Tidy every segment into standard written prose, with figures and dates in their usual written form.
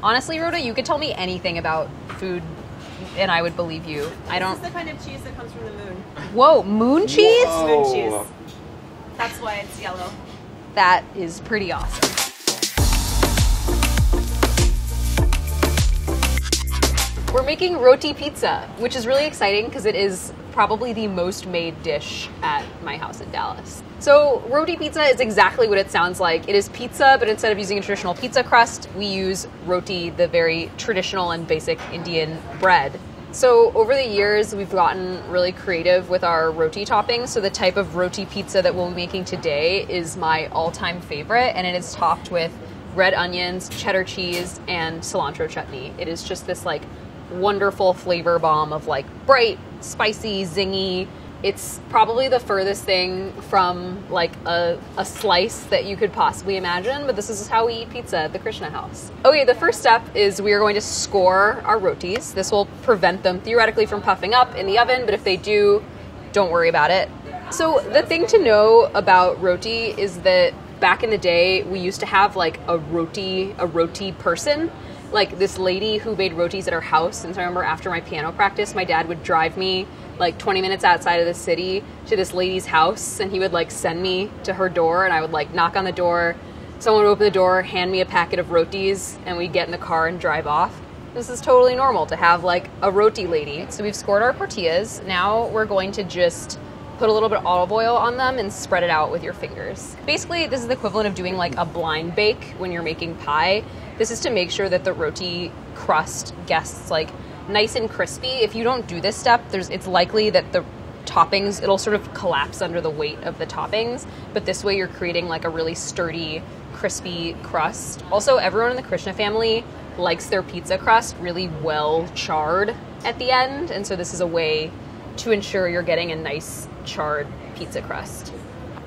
Honestly, Rhoda, you could tell me anything about food and I would believe you. I don't... This is the kind of cheese that comes from the moon. Whoa, moon cheese? Whoa. Moon cheese. That's why it's yellow. That is pretty awesome. We're making roti pizza, which is really exciting because it is probably the most made dish at my house in Dallas. So roti pizza is exactly what it sounds like. It is pizza, but instead of using a traditional pizza crust, we use roti, the very traditional and basic Indian bread. So over the years, we've gotten really creative with our roti toppings. So the type of roti pizza that we'll be making today is my all-time favorite, and it is topped with red onions, cheddar cheese, and cilantro chutney. It is just this like wonderful flavor bomb of like bright, spicy, zingy. It's probably the furthest thing from like a slice that you could possibly imagine, but this is how we eat pizza at the Krishna house. Okay, the first step is we are going to score our rotis. This will prevent them theoretically from puffing up in the oven, but if they do, don't worry about it. So the thing to know about roti is that back in the day, we used to have like a roti person, like this lady who made rotis at her house. And so I remember after my piano practice, my dad would drive me like 20 minutes outside of the city to this lady's house, and he would like send me to her door, and I would like knock on the door, someone would open the door, hand me a packet of rotis, and we'd get in the car and drive off. This is totally normal to have like a roti lady. So we've scored our tortillas. Now we're going to just put a little bit of olive oil on them and spread it out with your fingers. Basically, this is the equivalent of doing like a blind bake when you're making pie. This is to make sure that the roti crust gets like nice and crispy. If you don't do this step, it's likely that the toppings, it'll sort of collapse under the weight of the toppings, but this way you're creating like a really sturdy, crispy crust. Also, everyone in the Krishna family likes their pizza crust really well charred at the end, and so this is a way to ensure you're getting a nice charred pizza crust.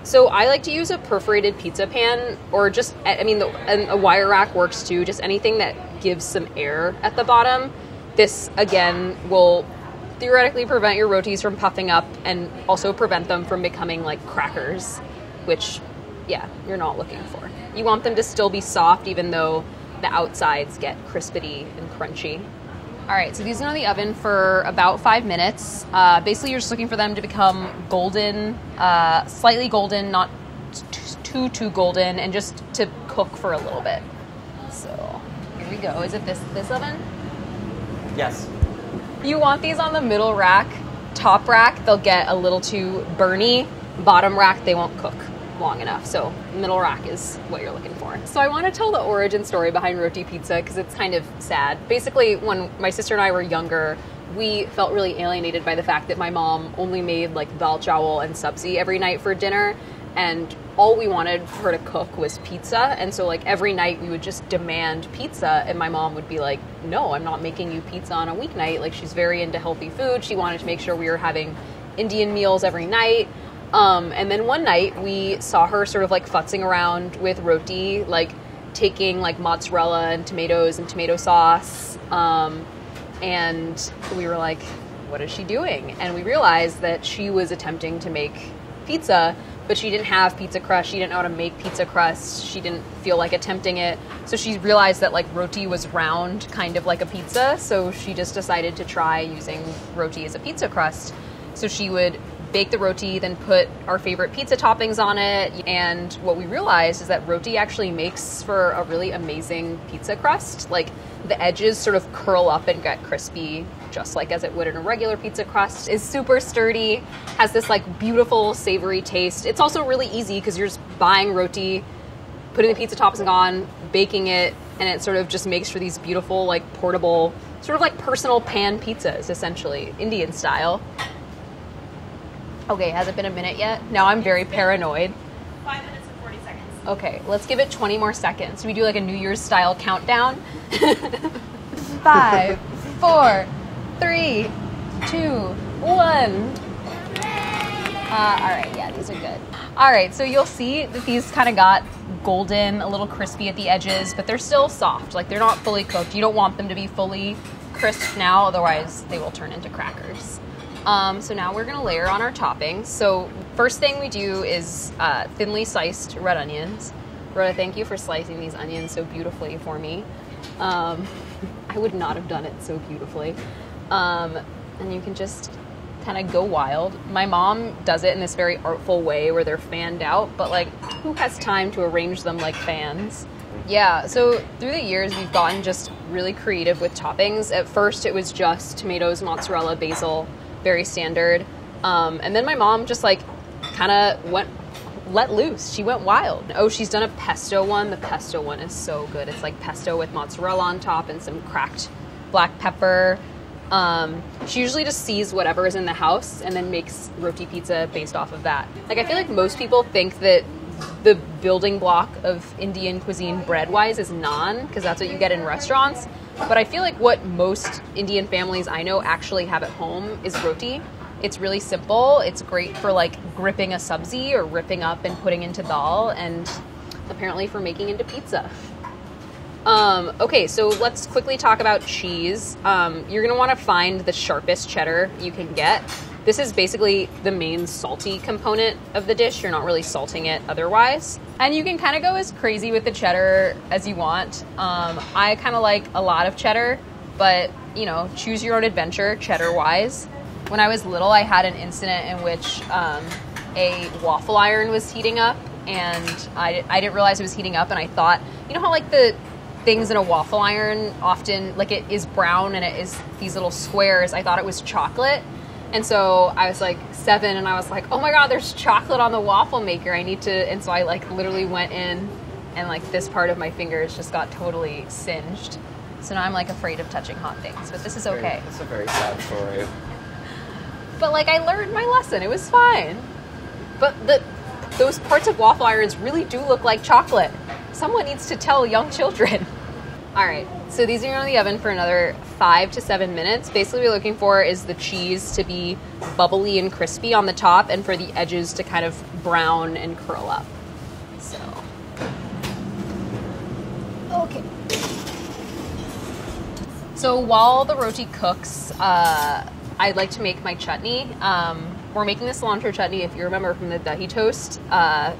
So I like to use a perforated pizza pan, or just, and a wire rack works too, just anything that gives some air at the bottom. This, again, will theoretically prevent your rotis from puffing up and also prevent them from becoming like crackers, which, yeah, you're not looking for. You want them to still be soft even though the outsides get crispity and crunchy. All right, so these are in the oven for about 5 minutes. Basically, you're just looking for them to become golden, slightly golden, not too golden, and just to cook for a little bit. So here we go. Is it this oven? Yes. You want these on the middle rack. Top rack, they'll get a little too burny. Bottom rack, they won't cook long enough. So middle rack is what you're looking for. So I want to tell the origin story behind roti pizza because it's kind of sad. Basically, when my sister and I were younger, we felt really alienated by the fact that my mom only made like dal chawal and sabzi every night for dinner, and all we wanted her to cook was pizza. And so like every night we would just demand pizza, and my mom would be like, no, I'm not making you pizza on a weeknight. Like, she's very into healthy food. She wanted to make sure we were having Indian meals every night. And then one night we saw her sort of like futzing around with roti, like taking like mozzarella and tomatoes and tomato sauce. And we were like, what is she doing? And we realized that she was attempting to make pizza, but she didn't have pizza crust. She didn't know how to make pizza crust. She didn't feel like attempting it. So she realized that like roti was round, kind of like a pizza. So she just decided to try using roti as a pizza crust. So she would bake the roti, then put our favorite pizza toppings on it. And what we realized is that roti actually makes for a really amazing pizza crust. Like, the edges sort of curl up and get crispy, just like as it would in a regular pizza crust. Is super sturdy, has this like beautiful savory taste. It's also really easy because you're just buying roti, putting the pizza toppings on, baking it, and it sort of just makes for these beautiful, like portable, sort of like personal pan pizzas, essentially, Indian style. Okay, has it been a minute yet? Now I'm very paranoid. 5 minutes and 40 seconds. Okay, let's give it 20 more seconds. We do like a New Year's style countdown. 5, 4, 3, 2, 1. All right, yeah, these are good. All right, so you'll see that these kind of got golden, a little crispy at the edges, but they're still soft. Like, they're not fully cooked. You don't want them to be fully crisp now, otherwise they will turn into crackers. So now we're gonna layer on our toppings. So first thing we do is thinly sliced red onions. Rhoda, thank you for slicing these onions so beautifully for me. I would not have done it so beautifully. And you can just kind of go wild. My mom does it in this very artful way where they're fanned out, but like, who has time to arrange them like fans? Yeah, so through the years, we've gotten just really creative with toppings. At first, it was just tomatoes, mozzarella, basil, very standard. And then my mom just like kind of let loose. She went wild. Oh, she's done a pesto one. The pesto one is so good. It's like pesto with mozzarella on top and some cracked black pepper. She usually just sees whatever is in the house and then makes roti pizza based off of that. Like, I feel like most people think that the building block of Indian cuisine bread-wise is naan, because that's what you get in restaurants. But I feel like what most Indian families I know actually have at home is roti. It's really simple. It's great for like gripping a sabzi or ripping up and putting into dal, and apparently for making into pizza. Okay, so let's quickly talk about cheese. You're gonna wanna find the sharpest cheddar you can get. This is basically the main salty component of the dish. You're not really salting it otherwise. And you can kind of go as crazy with the cheddar as you want. I kind of like a lot of cheddar, but you know, choose your own adventure cheddar-wise. When I was little, I had an incident in which a waffle iron was heating up, and I didn't realize it was heating up, and I thought, you know how like the things in a waffle iron often, like it is brown and it is these little squares, I thought it was chocolate. And so I was like 7 and I was like, oh my God, there's chocolate on the waffle maker. I need to, and so I like literally went in and like this part of my fingers just got totally singed. So now I'm like afraid of touching hot things, but this is okay. It's a very sad story. But like I learned my lesson, it was fine. But those parts of waffle irons really do look like chocolate. Someone needs to tell young children. All right, so these are in the oven for another 5 to 7 minutes. Basically what we're looking for is the cheese to be bubbly and crispy on the top and for the edges to kind of brown and curl up. So, okay. So while the roti cooks, I'd like to make my chutney. We're making the cilantro chutney, if you remember from the dahi toast.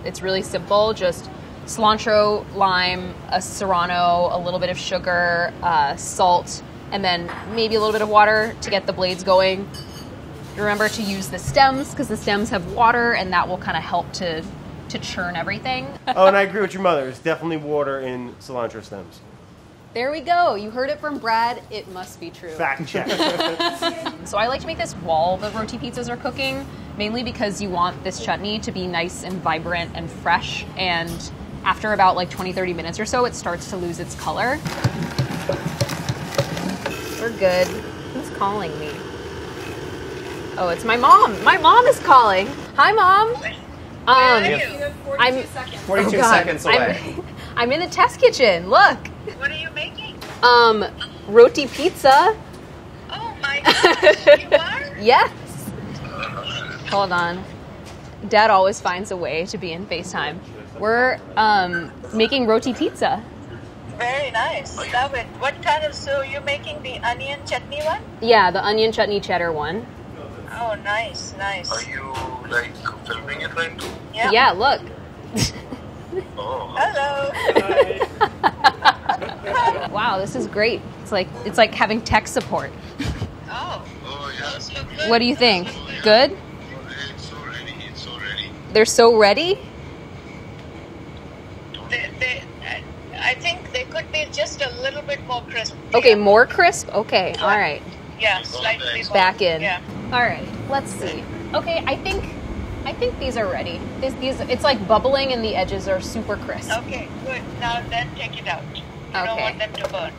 It's really simple, just cilantro, lime, a serrano, a little bit of sugar, salt, and then maybe a little bit of water to get the blades going. Remember to use the stems, because the stems have water, and that will kind of help to churn everything. Oh, and I agree with your mother. There's definitely water in cilantro stems. There we go. You heard it from Brad. It must be true. Fact check. So I like to make this while the roti pizzas are cooking, mainly because you want this chutney to be nice and vibrant and fresh, and after about like 20-30 minutes or so, it starts to lose its color. We're good. Who's calling me? Oh, it's my mom. My mom is calling. Hi, Mom. You have 42 seconds. 42 God. seconds away. I'm in the test kitchen. Look. What are you making? Roti pizza. Oh my gosh, you are? Yes. Hold on. Dad always finds a way to be in FaceTime. We're making roti pizza. Very nice. Love it. What kind of, so you're making the onion chutney one? Yeah, the onion chutney cheddar one. Oh, nice, nice. Are you like filming it right now? Yeah. Yeah, look. Oh. Hello. Wow, this is great. It's like having tech support. Oh. Oh yeah. Those look good. What do you think? Good? It's so ready. It's so ready. They're so ready? I think they could be just a little bit more crisp. Okay, more crisp? Okay, all right. Yeah, slightly more. Back in. Yeah. All right, let's see. Okay, I think these are ready. These it's like bubbling and the edges are super crisp. Okay, good. Now then take it out. You don't Okay. want them to burn.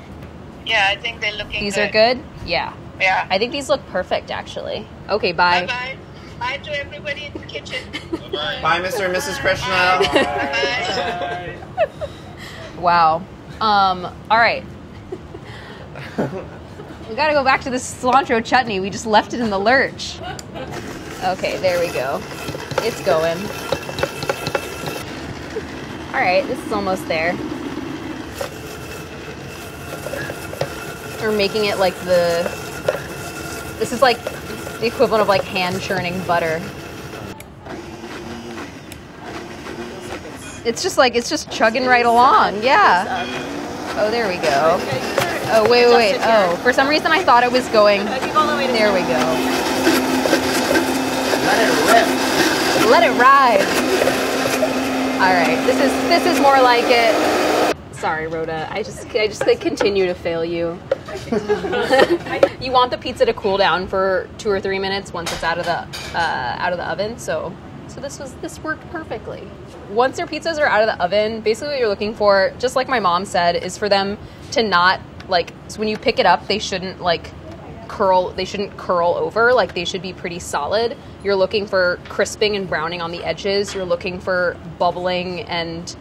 Yeah, I think they're looking These good. are good? Yeah. Yeah. I think these look perfect, actually. Okay, bye. Bye-bye. Bye to everybody in the kitchen. Bye. Bye, Mr. and Mrs. Krishna. Bye-bye. Wow. All right. We gotta go back to the cilantro chutney. We just left it in the lurch. Okay, there we go. It's going. All right, this is almost there. We're making it like this is like the equivalent of like hand churning butter. It's just chugging right along. Yeah. Oh, there we go. Oh, wait. Oh, for some reason I thought it was going. There we go. Let it rip. Let it ride. All right, this is more like it. Sorry, Rhoda. I just like, continue to fail you. You want the pizza to cool down for 2 or 3 minutes once it's out of the oven. So this worked perfectly. Once your pizzas are out of the oven, basically what you're looking for, just like my mom said, is for them to not like. So when you pick it up, they shouldn't like curl. They shouldn't curl over. Like they should be pretty solid. You're looking for crisping and browning on the edges. You're looking for bubbling and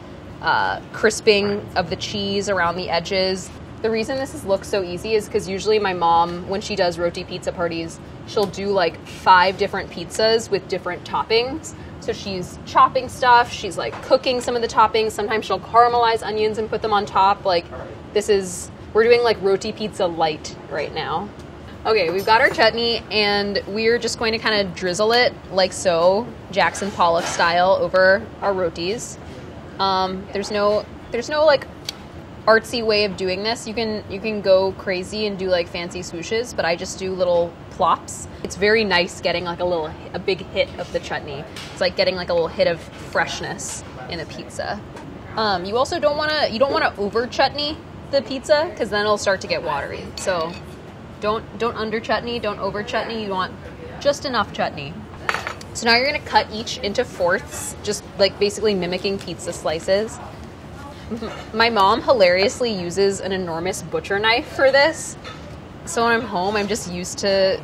crisping of the cheese around the edges. The reason this looks so easy is because usually my mom, when she does roti pizza parties, she'll do like 5 different pizzas with different toppings. So she's chopping stuff, she's like cooking some of the toppings. Sometimes she'll caramelize onions and put them on top. Like we're doing like roti pizza light right now. Okay, we've got our chutney and we're just going to kind of drizzle it like so, Jackson Pollock style, over our rotis. There's no like artsy way of doing this. You can go crazy and do like fancy swooshes, but I just do little plops. It's very nice getting like a big hit of the chutney. It's like getting like a little hit of freshness in a pizza. You also don't want to over chutney the pizza because then it'll start to get watery. So don't under chutney, don't over chutney. You want just enough chutney. So now you're gonna cut each into fourths, just like basically mimicking pizza slices. My mom hilariously uses an enormous butcher knife for this. So when I'm home, I'm just used to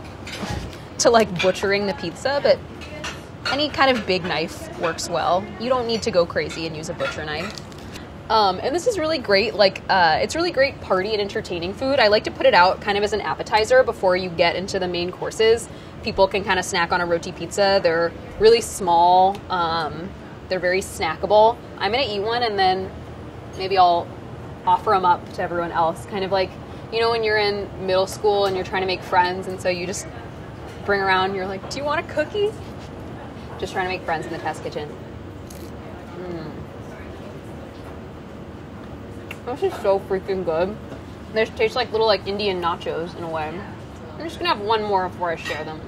like butchering the pizza, but any kind of big knife works well. You don't need to go crazy and use a butcher knife. And this is really great, like, it's really great party and entertaining food. I like to put it out kind of as an appetizer before you get into the main courses. People can kind of snack on a roti pizza. They're really small. They're very snackable. I'm going to eat one and then maybe I'll offer them up to everyone else. Kind of like, you know, when you're in middle school and you're trying to make friends and so you just bring around, you're like, do you want a cookie? Just trying to make friends in the test kitchen. This is so freaking good. They taste like little like Indian nachos in a way. I'm just gonna have one more before I share them.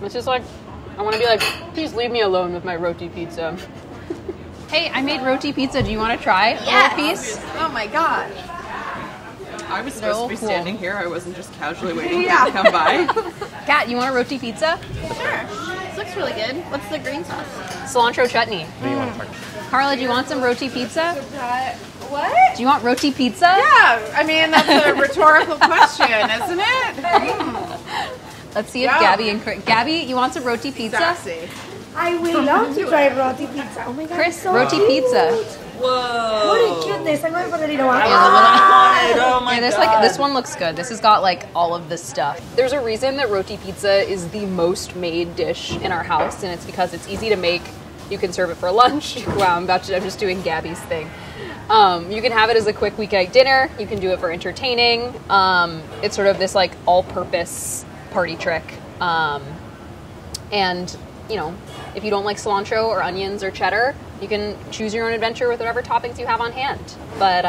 It's just like, I want to be like, please leave me alone with my roti pizza. Hey, I made roti pizza. Do you want to try a little piece? Oh my gosh. I was supposed to be standing here. I wasn't just casually waiting for you Yeah. to come by. Kat, you want a roti pizza? Sure. This looks really good. What's the green sauce? Cilantro chutney. Do you want to Carla, do you want some roti pizza? What? Do you want roti pizza? Yeah, I mean, that's a rhetorical question, isn't it? Let's see if Yeah. Gabby, you want some roti pizza? Sassy. I will love to try roti pizza. Oh my god. Chris, it's so roti cute. pizza. Whoa. What a cuteness. I'm going for the little one. Oh my Yeah, this god. like this one looks good. This has got like all of this stuff. There's a reason that roti pizza is the most made dish in our house, and it's because it's easy to make. You can serve it for lunch. Wow, I'm just doing Gabby's thing. You can have it as a quick weeknight dinner. You can do it for entertaining. It's sort of this like all-purpose party trick. And you know, if you don't like cilantro or onions or cheddar, you can choose your own adventure with whatever toppings you have on hand. But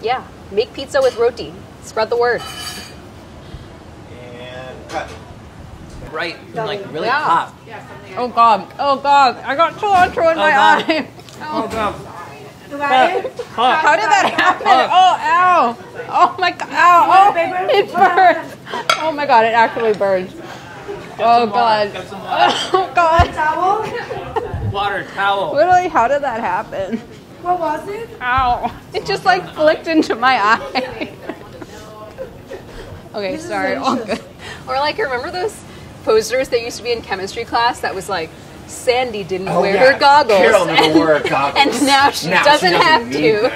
yeah, make pizza with roti. Spread the word. And cut. Right, and like really Yeah. hot. Oh god, I got cilantro in my God. eye. Oh god. How did that happen? Oh, ow. Oh my god, ow. Oh, it burns. Oh my god, it actually burns. Oh god. Oh god. Towel? Water towel. Literally, how did that happen? What was it? Ow. It just like flicked into my eye. Okay, This is sorry. All delicious. good. Or like, remember those posters that used to be in chemistry class that was like, Sandy didn't wear her goggles. Carol never wore goggles. And now she doesn't have need to.